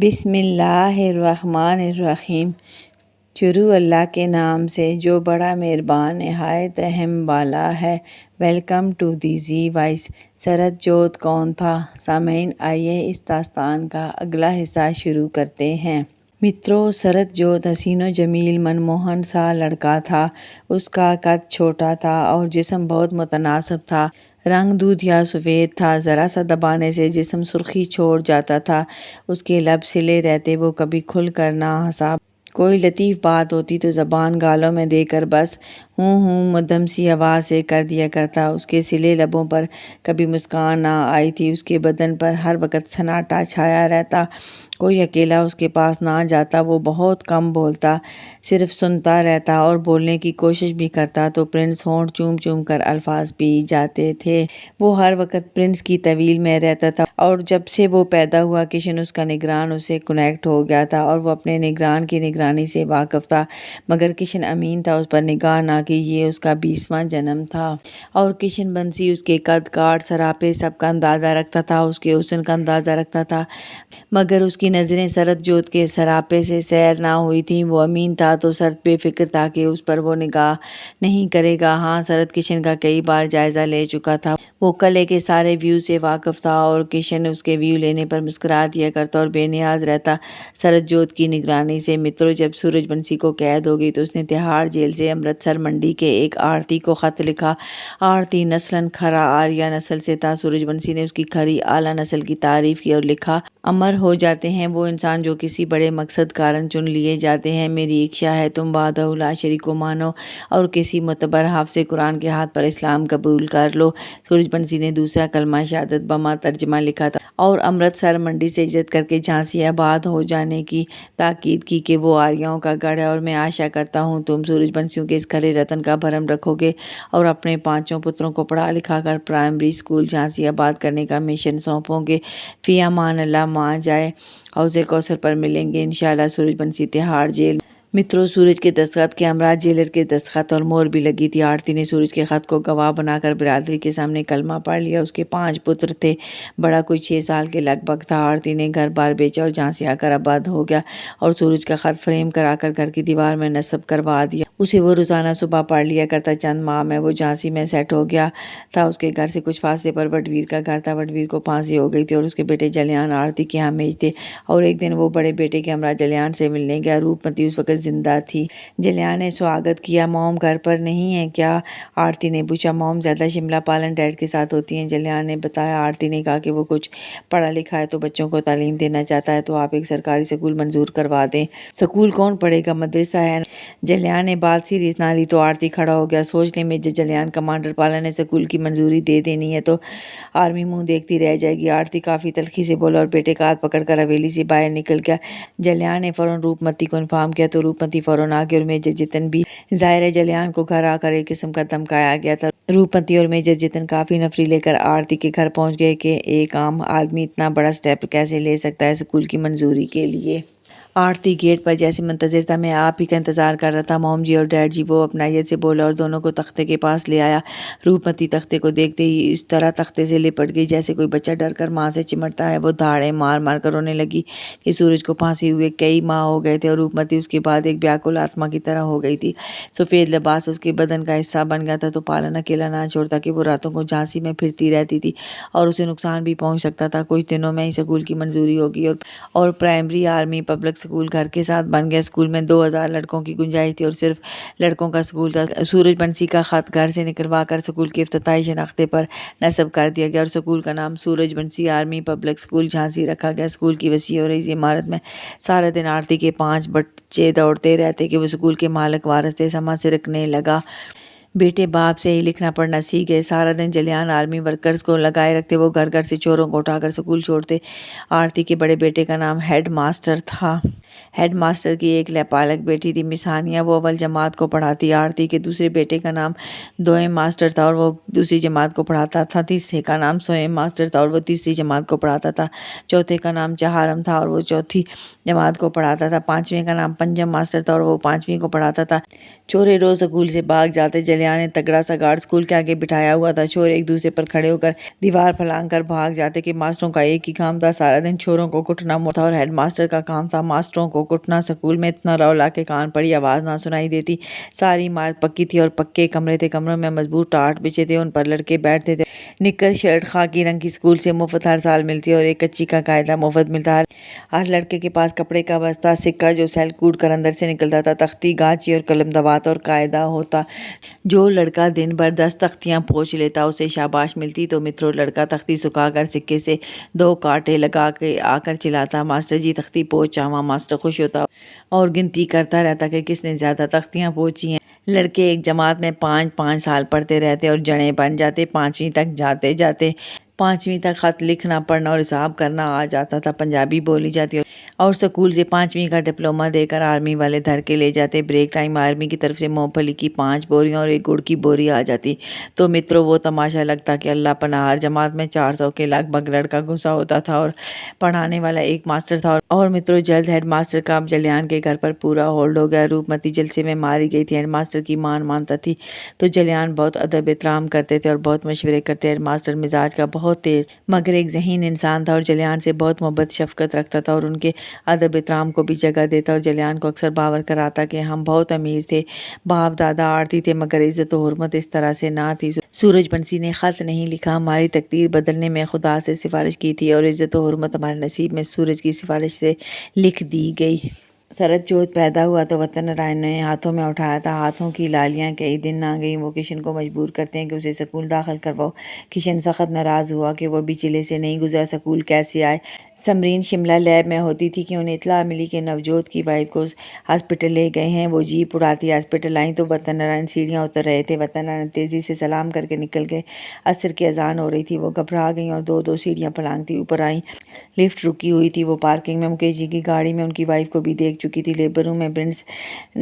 बिस्मिल्लाहिर्रहमानिर्रहीम। शुरू अल्लाह के नाम से जो बड़ा मेहरबान नहायत रहम वाला है। Welcome to the G voice. सरद जोत कौन था? सामीन, आइए इस दास्तान का अगला हिस्सा शुरू करते हैं। मित्रों, सरद जोत हसीनो जमील मनमोहन सा लड़का था। उसका कद छोटा था और जिस्म बहुत मुतनासिब था। रंग दूध या सफ़ेद था। ज़रा सा दबाने से जिस्म सुर्खी छोड़ जाता था। उसके लब सिले रहते, वो कभी खुल कर ना हंसा। कोई लतीफ़ बात होती तो ज़बान गालों में देकर बस हूँ मध्यम सी आवाज़ से कर दिया करता। उसके सिले लबों पर कभी मुस्कान ना आई थी। उसके बदन पर हर वक्त सन्नाटा छाया रहता। कोई अकेला उसके पास ना जाता। वो बहुत कम बोलता, सिर्फ सुनता रहता और बोलने की कोशिश भी करता तो प्रिंस होंठ चूम चूम कर अल्फाज पी जाते थे। वो हर वक्त प्रिंस की तवील में रहता था और जब से वो पैदा हुआ किशन उसका निगरान उससे कनेक्ट हो गया था और वो अपने निगरान की निगरानी से वाकिफ था। मगर किशन अमीन था, उस पर निगाह ना कि ये उसका 20वां जन्म था। और किशन बंसी उसके कद काट सरापे सबका अंदाज़ा रखता था, उसके हुस्न का अंदाज़ा रखता था। मगर उसकी नज़रें सरद जोत के सरापे से सैर ना हुई थी। वो अमीन था तो सरद बेफिक्र था कि उस पर वो निगाह नहीं करेगा। हाँ, सरद किशन का कई बार जायज़ा ले चुका था। वो कले के सारे व्यू से वाकिफ था और किशन उसके व्यू लेने पर मुस्कुरा दिया करता और बेनियाज रहता सरद जोत की निगरानी से। मित्रों, जब सूरजबंसी को कैद हो गई तो उसने तिहाड़ जेल से अमृतसर मंडी के एक आरती को ख़त लिखा। आरती नस्लन खरा आर्या नस्ल से था। सूरजबंसी ने उसकी खरी आला नस्ल की तारीफ़ की और लिखा, अमर हो जाते हैं वो इंसान जो किसी बड़े मकसद कारण चुन लिए जाते हैं। मेरी इच्छा है तुम वाहदहू ला शरीक को मानो और किसी मुतबर हाफ़िज़ कुरान के हाथ पर इस्लाम कबूल कर लो। सूरजबंसी ने दूसरा कलमा शहादत बमा तर्जमा लिखा था और अमृतसर मंडी से हिजरत करके झांसी आबाद हो जाने की ताकीद की कि वो आर्यों का गढ़ है और मैं आशा करता हूँ तुम सूरजबंसियों के इस खरे रतन का भरम रखोगे और अपने 5 पुत्रों को पढ़ा लिखा कर प्राइमरी स्कूल झांसी आबाद करने का मिशन सौंपोगे। फ़ी अमान अल्लाह। माँ जाए हौज़े कौसर पर मिलेंगे इंशाअल्लाह। सूरजबंसी तिहाड़ जेल। मित्रों, सूरज के दस्तखत के हमरा जेलर के दस्तखत और मोहर भी लगी थी। आरती ने सूरज के खत को गवाह बनाकर बिरादरी के सामने कलमा पढ़ लिया। उसके 5 पुत्र थे। बड़ा कोई 6 साल के लगभग था। आरती ने घर बार बेचा और झांसी आकर आबाद हो गया और सूरज का खत फ्रेम कराकर घर की दीवार में नस्ब करवा दिया। उसे वो रोज़ाना सुबह पढ़ लिया करता। चंद माह में वो झांसी में सेट हो गया था। उसके घर से कुछ फासले पर वडवीर का घर था। वडवीर को फांसी हो गई थी और उसके बेटे जलियान आरती के यहाँ मेज थे और एक दिन वो बड़े बेटे के हमरा जलियान से मिलने गया। रूपमती उस वक्त जिंदा थी। जलियान ने स्वागत किया। मोम घर पर नहीं है क्या? आरती ने पूछा। मोम ज़्यादा शिमला पालन डैड के साथ होती हैं, जलियान ने बताया। आरती ने कहा कि वो कुछ पढ़ा लिखा है तो बच्चों को तालीम देना चाहता है तो आप एक सरकारी स्कूल मंजूर करवा दें। स्कूल कौन पढ़ेगा? मदरसा है। जलियान ने बात सीरियस ना ली तो आरती खड़ा हो गया। सोच ले मेजर जलियान, कमांडर पाला ने स्कूल की मंजूरी दे देनी है तो आर्मी मुंह देखती रह जाएगी। आरती काफ़ी तलखी से बोला और बेटे का हाथ पकड़कर हवेली से बाहर निकल गया। जलियान ने फ़ौरन रूपमती को इन्फॉर्म किया तो रूपमती फ़ौरन आ गई और मेजर जितन भी। ज़ाहिर है जलियान को घर आकर एक किस्म का धमकाया गया था। रूपमती और मेजर जितन काफ़ी नफरी लेकर आरती के घर पहुंच गए कि एक आम आदमी इतना बड़ा स्टेप कैसे ले सकता है स्कूल की मंजूरी के लिए। आरती गेट पर जैसे मुंतज़िर था। मैं आप ही का इंतज़ार कर रहा था मोम जी और डैड जी, वो अपनायत से बोला और दोनों को तख्ते के पास ले आया। रूपमती तख्ते को देखते ही इस तरह तख्ते से लिपट गई जैसे कोई बच्चा डर कर माँ से चिमटता है। वो धाड़े मार मार कर रोने लगी कि सूरज को फांसी हुए कई माह हो गए थे और रूपमती उसके बाद एक व्याकुल आत्मा की तरह हो गई थी। सफ़ेद लिबास उसके बदन का हिस्सा बन गया था तो पालन अकेला ना छोड़ता कि वो रातों को झांसी में फिरती रहती थी और उसे नुकसान भी पहुँच सकता था। कुछ दिनों में ही स्कूल की मंजूरी होगी और प्राइमरी आर्मी पब्लिक स्कूल घर के साथ बन गया। स्कूल में 2000 लड़कों की गुंजाइश थी और सिर्फ लड़कों का स्कूल था। सूरजबंसी का खत घर से निकलवा कर स्कूल के इफ्तिताई शनाख्ते पर नस्ब कर दिया गया और स्कूल का नाम सूरजबंसी आर्मी पब्लिक स्कूल झांसी रखा गया। स्कूल की वसी हो रही इमारत में सारा दिन आरती के 5 बच्चे दौड़ते रहते कि वो स्कूल के मालिक वारिस थे। समा सिरकने लगा। बेटे बाप से ही लिखना पढ़ना सीख गए। सारा दिन जलियान आर्मी वर्कर्स को लगाए रखते। वो घर घर से चोरों को उठाकर स्कूल छोड़ते। आरती के बड़े बेटे का नाम हेड मास्टर था। हेडमास्टर की एक लपालक बेटी थी मिस हानिया। वो अव्वल जमात को पढ़ाती। आरती के दूसरे बेटे का नाम दोएम मास्टर था और वो दूसरी जमात को पढ़ाता था। तीसरे का नाम सोएम मास्टर था और वो तीसरी जमात को पढ़ाता था। चौथे का नाम चहारम था और वो चौथी जमात को पढ़ाता था। पाँचवें का नाम पंजम मास्टर था और वो पाँचवीं को पढ़ाता था। छोरे रोज स्कूल से भाग जाते। जलियान ने तगड़ा सा गार्ड स्कूल के आगे बिठाया हुआ था। छोरे एक दूसरे पर खड़े होकर दीवार फलांग कर भाग जाते कि मास्टरों का एक ही काम था, सारा दिन छोरों को कुटना था और हेडमास्टर का काम था मास्टरों को कुटना। स्कूल में इतना रौला के कान पड़ी आवाज़ ना सुनाई देती। सारी इमारत पक्की थी और पक्के कमरे थे। कमरों में मजबूत टाट बिछे थे, उन पर लड़के बैठते थे। निक्कर शर्ट खाकी रंग की स्कूल से मुफ्त हर साल मिलती और एक कच्ची का कायदा मुफ्त मिलता। हर लड़के के पास कपड़े का बस्ता, सिक्का जो सेल कूद कर अंदर से निकलता था, तख्ती, गाची और कलम दवात और कायदा होता। जो लड़का दिन भर 10 तख्तियाँ पोंछ लेता उसे शाबाश मिलती। तो मित्रों, लड़का तख्ती सुखाकर सिक्के से 2 कांटे लगा के आकर चिल्लाता, मास्टर जी तख्ती पोंछ आवा। मास्टर खुश होता और गिनती करता रहता कि किसने ज़्यादा तख्तियाँ पोंछी हैं। लड़के एक जमात में 5-5 साल पढ़ते रहते और जड़ें बन जाते। 5वीं तक जाते जाते 5वीं तक खत लिखना, पढ़ना और हिसाब करना आ जाता था। पंजाबी बोली जाती और स्कूल से 5वीं का डिप्लोमा देकर आर्मी वाले धर के ले जाते। ब्रेक टाइम आर्मी की तरफ से मूंगफली की 5 बोरियां और एक गुड़ की बोरी आ जाती। तो मित्रों, वो तमाशा लगता कि अल्लाह पनाह, हर जमात में 400 के लगभग लड़का घुसा होता था और पढ़ाने वाला एक मास्टर था। और मित्रों, जल्द हेड मास्टर का अब जलियान के घर पर पूरा होल्ड हो गया। रूपमती जलसे में मारी गई थी। हेड मास्टर की मान मानता थी तो जलियान बहुत अदब एहतराम करते थे और बहुत मशवरे करते। हेड मास्टर मिजाज का बहुत तेज मगर एक ज़हीन इंसान था और जलियान से बहुत मोहब्बत शफकत रखता था और उनके अदब एहतराम को भी जगह देता। और जलियान को अक्सर बावर कराता कि हम बहुत अमीर थे, बाप दादा आरती थे, मगर इज़्ज़त और हुर्मत इस तरह से ना थी। सूरजबंसी ने ख़त नहीं लिखा, हमारी तकदीर बदलने में खुदा से सिफारिश की थी और इज़्ज़त और हुर्मत हमारे नसीब में सूरज की सिफारिश से लिख दी गई। शरद जोत पैदा हुआ तो वतन नारायण ने हाथों में उठाया था। हाथों की लालियां कई दिन ना गई। वो किशन को मजबूर करते हैं कि उसे स्कूल दाखिल करवाओ। किशन सख्त नाराज़ हुआ कि वो भी चिले से नहीं गुजरा, स्कूल कैसे आए। समरीन शिमला लैब में होती थी कि उन्हें इतला मिली कि नवजोत की वाइफ को हॉस्पिटल ले गए हैं। वो जीप उड़ाती हॉस्पिटल आई तो वतन नारायण सीढ़ियाँ उतर रहे थे। वतन नारायण तेज़ी से सलाम करके निकल गए। असर की अजान हो रही थी। वो घबरा गई और 2-2 सीढ़ियाँ फलांगती ऊपर आई। लिफ्ट रुकी हुई थी। वो पार्किंग में मुकेश जी की गाड़ी में उनकी वाइफ को भी देख चुकी थी। लेबर रूम में प्रिंस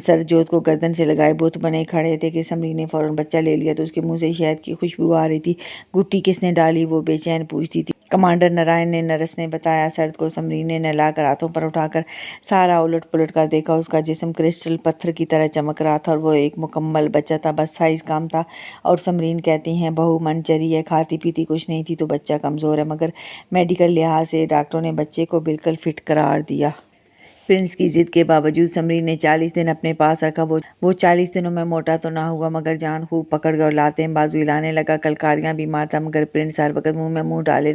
सरजोत को गर्दन से लगाए बुत बने खड़े थे कि समरीन ने फ़ौरन बच्चा ले लिया तो उसके मुंह से शहद की खुशबू आ रही थी। गुट्टी किसने डाली, वो बेचैन पूछती थी। कमांडर नारायण ने, नर्स ने बताया। सर्द को समरीन ने नहलाकर हाथों पर उठाकर सारा उलट पुलट कर देखा। उसका जिस्म क्रिस्टल पत्थर की तरह चमक रहा था और वो एक मुकम्मल बच्चा था, बस साइज़ कम था। और समरीन कहती हैं, बहू मन चरी है, खाती पीती कुछ नहीं थी तो बच्चा कमज़ोर है, मगर मेडिकल लिहाज से डॉक्टरों ने बच्चे को बिल्कुल फिट करार दिया। प्रिंस की जिद के बावजूद समरीन ने 40 दिन अपने पास रखा। वो 40 दिनों में मोटा तो ना हुआ मगर जान खूब पकड़ गया और लाते बाजू हिलाने लगा। कलकारियाँ बीमार था मगर प्रिंस हर वक्त मुंह में मुंह डाले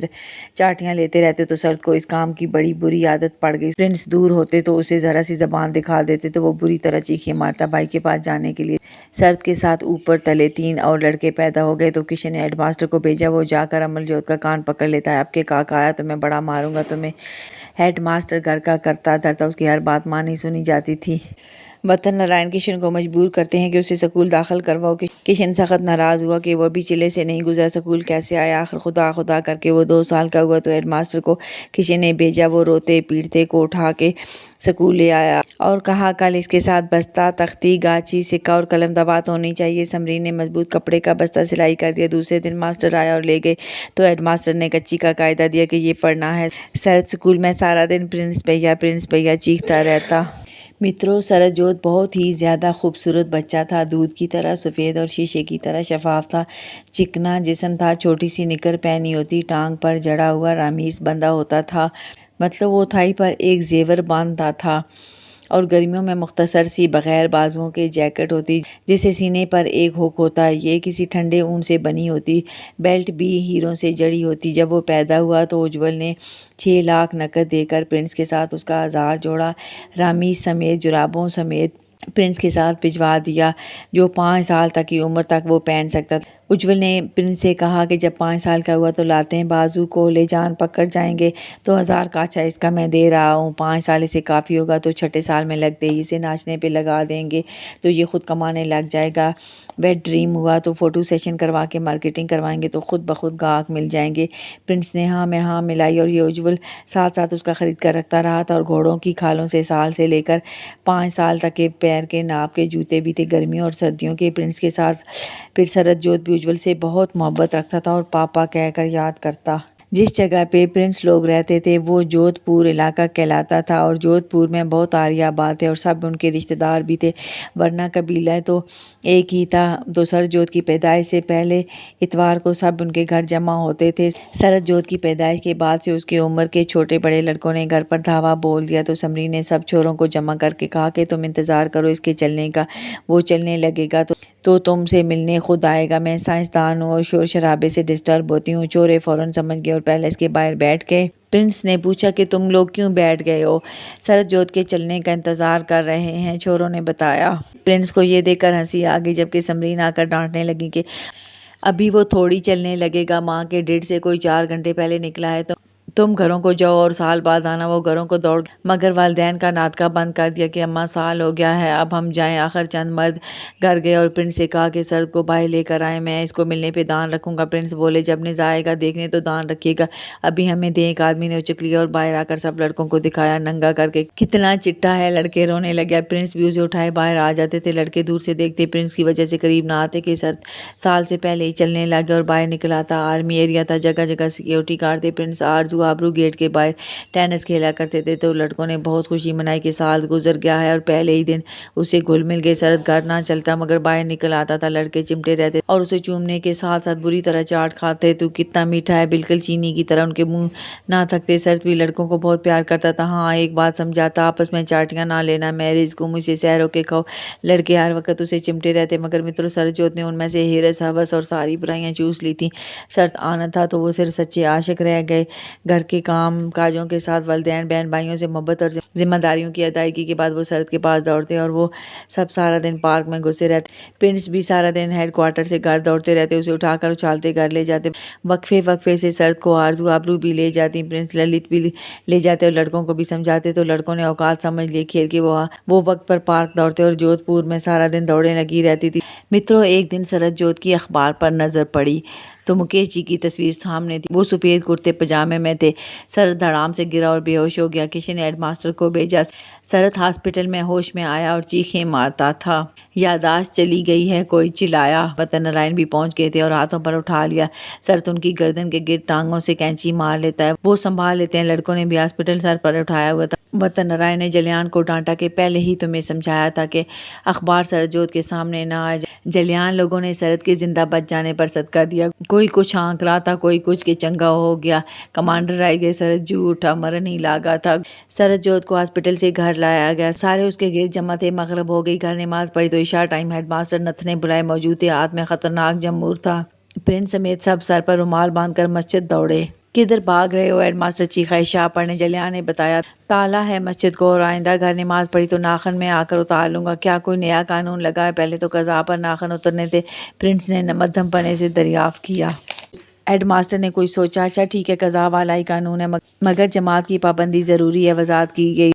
चाटियाँ लेते रहते तो सर्द को इस काम की बड़ी बुरी आदत पड़ गई। प्रिंस दूर होते तो उसे ज़रा सी ज़बान दिखा देते तो वो बुरी तरह चीखें मारता। भाई के पास जाने के लिए सर्द के साथ ऊपर तले 3 और लड़के पैदा हो गए तो किशन ने हेडमास्टर को भेजा। वो जाकर अमलजोत का कान पकड़ लेता है, आपके काका आया तो मैं बड़ा मारूंगा तुम्हें। हेडमास्टर घर का करता धरता, उसकी हर बात मानी सुनी जाती थी। वतन नारायण किशन को मजबूर करते हैं कि उसे स्कूल दाखिल करवाओ। किशन सख्त नाराज़ हुआ कि वह भी चिले से नहीं गुजरा, स्कूल कैसे आया। आखिर खुदा खुदा करके वो 2 साल का हुआ तो हेडमास्टर को किशन ने भेजा। वो रोते पीटते को उठा के स्कूल ले आया और कहा, कल इसके साथ बस्ता, तख्ती, गाची, सिक्का और कलम दवात होनी चाहिए। समरीन ने मजबूत कपड़े का बस्ता सिलाई कर दिया। दूसरे दिन मास्टर आया और ले गए तो हेडमास्टर ने कच्ची का कायदा दिया कि ये पढ़ना है। शरद स्कूल में सारा दिन प्रिंस भैया चीखता रहता। मित्रों, सरजोत बहुत ही ज़्यादा खूबसूरत बच्चा था। दूध की तरह सफ़ेद और शीशे की तरह शफाफ था। चिकना जिस्म था, छोटी सी निकर पहनी होती, टांग पर जड़ा हुआ रामीस बंधा होता था, मतलब वो थाई पर एक जेवर बांधता था। और गर्मियों में मुख्तसर सी बग़ैर बाजुओं के जैकेट होती जिसे सीने पर एक हुक होता है। ये किसी ठंडे ऊन से बनी होती। बेल्ट भी हीरों से जड़ी होती। जब वो पैदा हुआ तो उज्जवल ने 6 लाख नकद देकर प्रिंस के साथ उसका 1000 जोड़ा रामीस समेत जुराबों समेत प्रिंस के साथ भिजवा दिया, जो 5 साल तक की उम्र तक वो पहन सकता था। उज्जवल ने प्रिंस से कहा कि जब 5 साल का हुआ तो लाते हैं बाजू को ले जान पकड़ जाएंगे तो 1000 का। अच्छा इसका मैं दे रहा हूँ, 5 साल इसे काफ़ी होगा तो छठे साल में लग दे, इसे नाचने पे लगा देंगे तो ये खुद कमाने लग जाएगा। वेट ड्रीम हुआ तो फ़ोटो सेशन करवा के मार्केटिंग करवाएंगे तो खुद ब खुद गाहक मिल जाएंगे। प्रिंस ने हाँ में हाँ मिलाई और ये उज्जवल साथ साथ उसका ख़रीद कर रखता रहा था। और घोड़ों की खालों से साल से लेकर 5 साल तक के पैर के नाप के जूते भी थे, गर्मियों और सर्दियों के। प्रिंस के साथ फिर शरद जोत भी उज्जवल से बहुत मोहब्बत रखता था और पापा कहकर याद करता। जिस जगह पे प्रिंस लोग रहते थे वो जोधपुर इलाका कहलाता था और जोधपुर में बहुत आर्याबाद थे और सब उनके रिश्तेदार भी थे, वरना कबीला तो एक ही था। तो शरद जोत की पैदाइश से पहले इतवार को सब उनके घर जमा होते थे। शरद जोत की पैदाइश के बाद से उसकी उम्र के छोटे बड़े लड़कों ने घर पर धावा बोल दिया तो समरी ने सब छोरों को जमा करके कहा कि तुम इंतज़ार करो इसके चलने का, वो चलने लगेगा तो तुमसे मिलने खुद आएगा। मैं साइंसदान हूँ और शोर शराबे से डिस्टर्ब होती हूँ। चोरे फ़ौरन समझ गए और पैलेस के बाहर बैठ गए। प्रिंस ने पूछा कि तुम लोग क्यों बैठ गए हो? शरद जोत के चलने का इंतज़ार कर रहे हैं, चोरों ने बताया। प्रिंस को ये देखकर हंसी आ गई, जबकि समरीन आकर डांटने लगी कि अभी वो थोड़ी चलने लगेगा, माँ के डेट से कोई 4 घंटे पहले निकला है। तो तुम घरों को जाओ और साल बाद आना। वो घरों को दौड़, मगर वालिदैन का नाटका बंद कर दिया कि अम्मा साल हो गया है, अब हम जाएं। आखिर चंद मर्द घर गए और प्रिंस से कहा कि शरद को बाहर लेकर आए, मैं इसको मिलने पे दान रखूंगा। प्रिंस बोले जब ने जाएगा देखने तो दान रखिएगा, अभी हमें दे। एक आदमी ने उचक लिया और बाहर आकर सब लड़कों को दिखाया नंगा करके, कितना चिट्टा है। लड़के रोने लगे, प्रिंस भी उसे उठाए बाहर आ जाते थे। लड़के दूर से देखते प्रिंस की वजह से करीब ना आते कि शरद साल से पहले ही चलने लगे और बाहर निकल आता। आर्मी एरिया था, जगह जगह सिक्योरिटी गार्ड थे। प्रिंस आरजू आबरू गेट के बाहर टेनिस खेला करते थे तो लड़कों ने बहुत खुशी मनाई कि साल गुजर गया है और पहले ही दिन उसे घुल मिल गए। शरद घर ना चलता मगर बाहर निकल आता था। लड़के चिमटे रहते और उसे चूमने के साथ साथ बुरी तरह चाट खाते। तो कितना मीठा है, बिल्कुल चीनी की तरह, उनके मुंह ना थकते। शरद भी लड़कों को बहुत प्यार करता था। हाँ एक बात समझाता, आपस में चाटियां ना लेना, मैरिज को मुझसे सैर होके खाओ। लड़के हर वक्त उसे चिमटे रहते मगर मित्रों शरद जोत ने उनमें से हिरस हवस और सारी बुराइयां चूस ली थी। शरद आना था तो वो सिर्फ सच्चे आशिक रह गए। घर के काम काजों के साथ वालिदैन बहन भाइयों से मोहब्बत और जिम्मेदारियों की अदायगी के बाद वो शरद के पास दौड़ते और वो सब सारा दिन पार्क में घुसे रहते। प्रिंस भी सारा दिन हेडक्वार्टर से घर दौड़ते रहते, उसे उठाकर उछालते घर ले जाते। वक्फे वक्फे से शरद को आरजू आबरू भी ले जाती, प्रिंस ललित भी ले जाते और लड़कों को भी समझाते। तो लड़कों ने औकात समझ लिए खेल के वो वक्त पर पार्क दौड़ते और जोधपुर में सारा दिन दौड़ने लगी रहती थी। मित्रों एक दिन शरद जोत की अखबार पर नजर पड़ी तो मुकेश जी की तस्वीर सामने थी। वो सफ़ेद कुर्ते पजामे में थे। शरद धड़ाम से गिरा और बेहोश हो गया। किसी ने हेडमास्टर को भेजा। शरद हॉस्पिटल में होश में आया और चीखें मारता था। यादाश्त चली गई है, कोई चिल्लाया। वतन नारायण भी पहुंच गए थे और हाथों पर उठा लिया। शरद उनकी गर्दन के गिर टांगों से कैंची मार लेता है, वो संभाल लेते हैं। लड़कों ने भी हॉस्पिटल सर पर उठाया हुआ था। वतन नारायण ने जलियान को डांटा कि पहले ही तुम्हें समझाया था कि अखबार शरद जोत के सामने ना आए। जलियान लोगों ने शरद के जिंदा बच जाने पर सदका दिया। कोई कुछ आंक रहा था, कोई कुछ के चंगा हो गया। कमांडर आए गए, शरद झूठा मरन ही लागा था। शरद जोत को हॉस्पिटल से घर लाया गया। सारे उसके गिर जमा थे। मगरिब हो गई, घर नमाज पढ़ी तो इशा टाइम। हेडमास्टर नथने बुलाए मौजूद थे, हाथ में खतरनाक जमूर था। प्रिंस समेत सब सर पर रुमाल बांधकर मस्जिद दौड़े। किधर भाग रहे हो? हेडमास्टर चीखा। इशा पढ़ने जलियान ने बताया, ताला है मस्जिद को और आइंदा घर नमाज पढ़ी तो नाखन में आकर उतार लूंगा। क्या कोई नया कानून लगा है? पहले तो कज़ा पर नाखन उतरने थे। प्रिंस ने मध्यम पने से दरियाफ्त किया। हेडमास्टर ने कोई सोचा, अच्छा ठीक है कज़ा वाला ही कानून है मगर जमात की पाबंदी ज़रूरी है, वजाहत की गई।